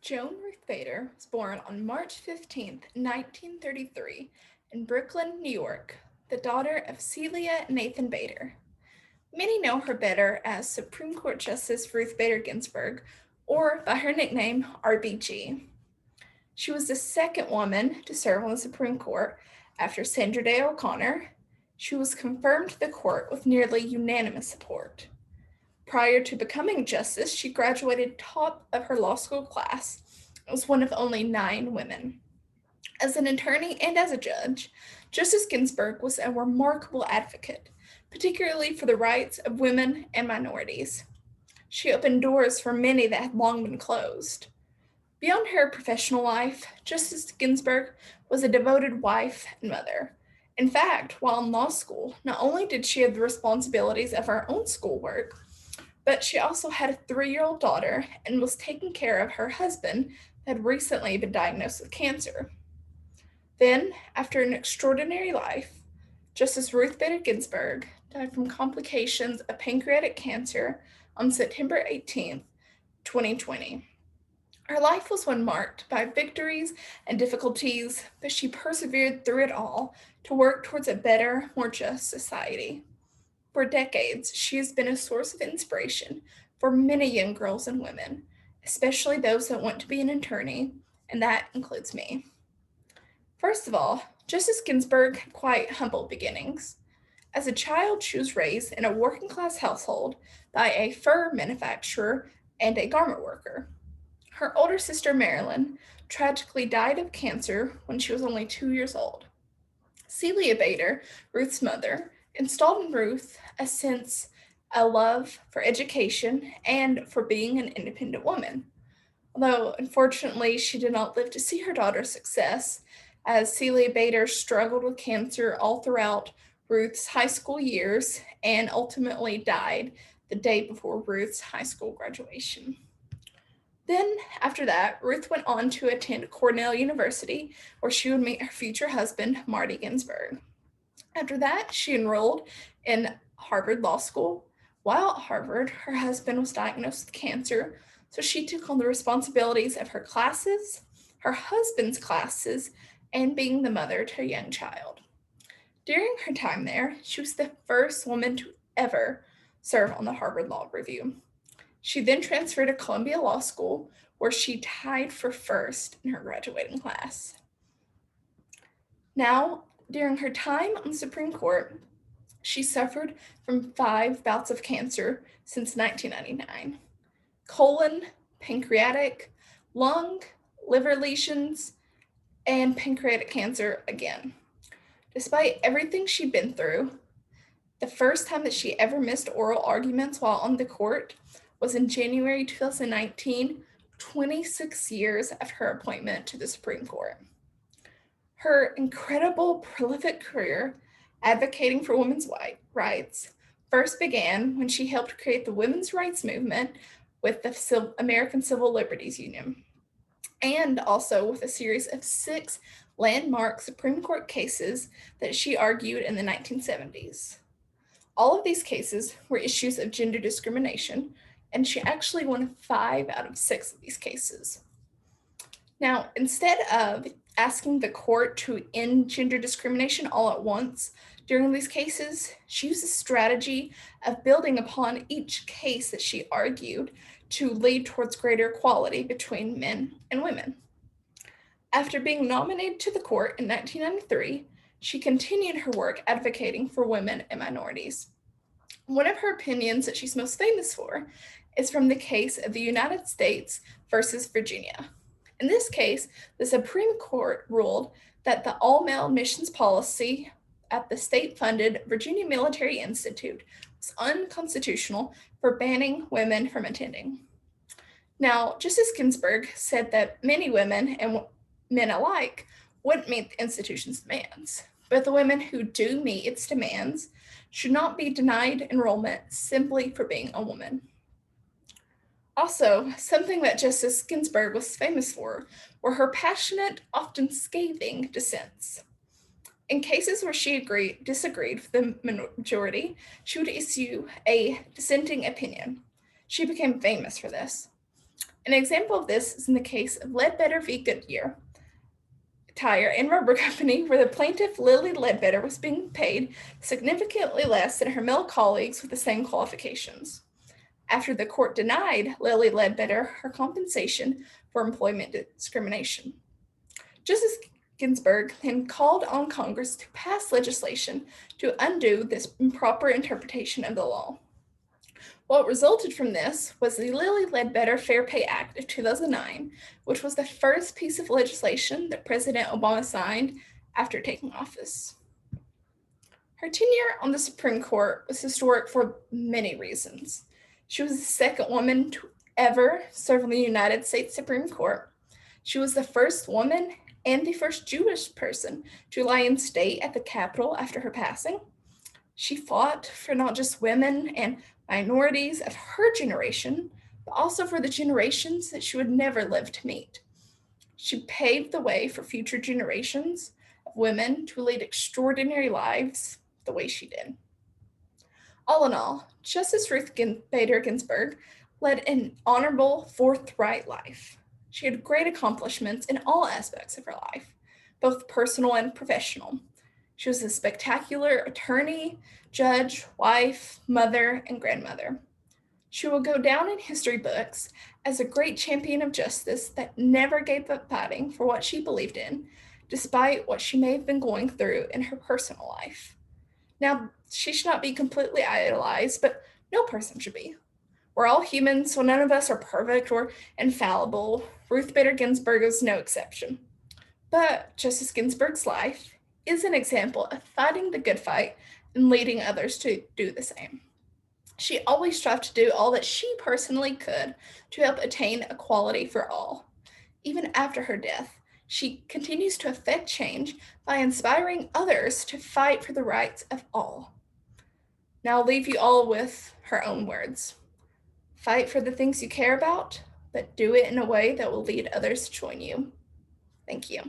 Joan Ruth Bader was born on March 15th, 1933, in Brooklyn, New York, the daughter of Celia and Nathan Bader. Many know her better as Supreme Court Justice Ruth Bader Ginsburg, or by her nickname RBG. She was the second woman to serve on the Supreme Court after Sandra Day O'Connor. She was confirmed to the court with nearly unanimous support. Prior to becoming justice, she graduated top of her law school class and was one of only 9 women. As an attorney and as a judge, Justice Ginsburg was a remarkable advocate, particularly for the rights of women and minorities. She opened doors for many that had long been closed. Beyond her professional life, Justice Ginsburg was a devoted wife and mother. In fact, while in law school, not only did she have the responsibilities of her own schoolwork, but she also had a 3-year-old daughter and was taking care of her husband that had recently been diagnosed with cancer. Then, after an extraordinary life, Justice Ruth Bader Ginsburg died from complications of pancreatic cancer on September 18th, 2020. Her life was one marked by victories and difficulties, but she persevered through it all to work towards a better, more just society. For decades, she has been a source of inspiration for many young girls and women, especially those that want to be an attorney, and that includes me. First of all, Justice Ginsburg had quite humble beginnings. As a child, she was raised in a working class household by a fur manufacturer and a garment worker. Her older sister, Marilyn, tragically died of cancer when she was only 2 years old. Celia Bader, Ruth's mother, installed in Ruth a love for education and for being an independent woman. Although, unfortunately, she did not live to see her daughter's success, as Celia Bader struggled with cancer all throughout Ruth's high school years and ultimately died the day before Ruth's high school graduation. Then, after that, Ruth went on to attend Cornell University, where she would meet her future husband, Marty Ginsburg. After that, she enrolled in Harvard Law School. While at Harvard, her husband was diagnosed with cancer, so she took on the responsibilities of her classes, her husband's classes, and being the mother to a young child. During her time there, she was the first woman to ever serve on the Harvard Law Review. She then transferred to Columbia Law School, where she tied for first in her graduating class. Now, during her time on the Supreme Court, she suffered from 5 bouts of cancer since 1999: colon, pancreatic, lung, liver lesions, and pancreatic cancer again. Despite everything she'd been through, the first time that she ever missed oral arguments while on the court was in January 2019, 26 years after her appointment to the Supreme Court. Her incredible, prolific career advocating for women's rights first began when she helped create the women's rights movement with the American Civil Liberties Union, and also with a series of 6 landmark Supreme Court cases that she argued in the 1970s. All of these cases were issues of gender discrimination, and she actually won 5 out of 6 of these cases. Now, instead of asking the court to end gender discrimination all at once during these cases, she used a strategy of building upon each case that she argued to lead towards greater equality between men and women. After being nominated to the court in 1993, she continued her work advocating for women and minorities. One of her opinions that she's most famous for is from the case of the United States versus Virginia. In this case, the Supreme Court ruled that the all-male admissions policy at the state-funded Virginia Military Institute was unconstitutional for banning women from attending. Now, Justice Ginsburg said that many women and men alike wouldn't meet the institution's demands, but the women who do meet its demands should not be denied enrollment simply for being a woman. Also, something that Justice Ginsburg was famous for were her passionate, often scathing dissents. In cases where she disagreed with the majority, she would issue a dissenting opinion. She became famous for this. An example of this is in the case of Ledbetter v. Goodyear Tire and Rubber Company, where the plaintiff Lily Ledbetter was being paid significantly less than her male colleagues with the same qualifications. After the court denied Lily Ledbetter her compensation for employment discrimination, Justice Ginsburg then called on Congress to pass legislation to undo this improper interpretation of the law. What resulted from this was the Lilly Ledbetter Fair Pay Act of 2009, which was the first piece of legislation that President Obama signed after taking office. Her tenure on the Supreme Court was historic for many reasons. She was the second woman to ever serve on the United States Supreme Court. She was the first woman and the first Jewish person to lie in state at the Capitol after her passing. She fought for not just women and minorities of her generation, but also for the generations that she would never live to meet. She paved the way for future generations of women to lead extraordinary lives the way she did. All in all, Justice Ruth Bader Ginsburg led an honorable, forthright life. She had great accomplishments in all aspects of her life, both personal and professional. She was a spectacular attorney, judge, wife, mother, and grandmother. She will go down in history books as a great champion of justice that never gave up fighting for what she believed in, despite what she may have been going through in her personal life. Now, she should not be completely idolized, but no person should be. We're all humans, so none of us are perfect or infallible. Ruth Bader Ginsburg is no exception. But Justice Ginsburg's life is an example of fighting the good fight and leading others to do the same. She always strived to do all that she personally could to help attain equality for all. Even after her death, she continues to affect change by inspiring others to fight for the rights of all. Now I'll leave you all with her own words. Fight for the things you care about, but do it in a way that will lead others to join you. Thank you.